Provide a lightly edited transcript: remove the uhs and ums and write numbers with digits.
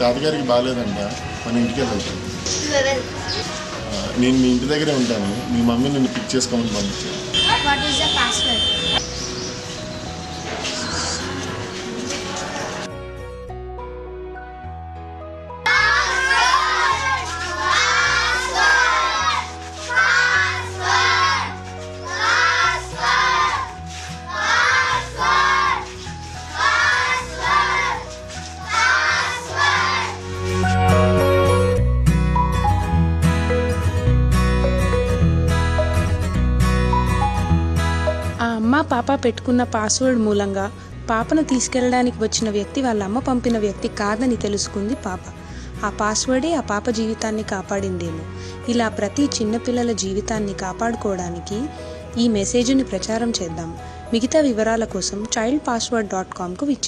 తాతగారికి బాగాలేదంట, మన ఇంటికి వెళ్ళొచ్చు. నేను మీ ఇంటి దగ్గరే ఉంటాను, మీ మమ్మీ నిన్ను పిక్ చేసుకోమని పంపించాను. అమ్మ పాప పెట్టుకున్న పాస్వర్డ్ మూలంగా పాపను తీసుకెళ్ళడానికి వచ్చిన వ్యక్తి వాళ్ళ అమ్మ పంపిన వ్యక్తి కాదని తెలుసుకుంది పాప. ఆ పాస్వర్డే ఆ పాప జీవితాన్ని కాపాడిందేమో. ఇలా ప్రతి చిన్నపిల్లల జీవితాన్ని కాపాడుకోవడానికి ఈ మెసేజ్ని ప్రచారం చేద్దాం. మిగతా వివరాల కోసం childpassword.comకు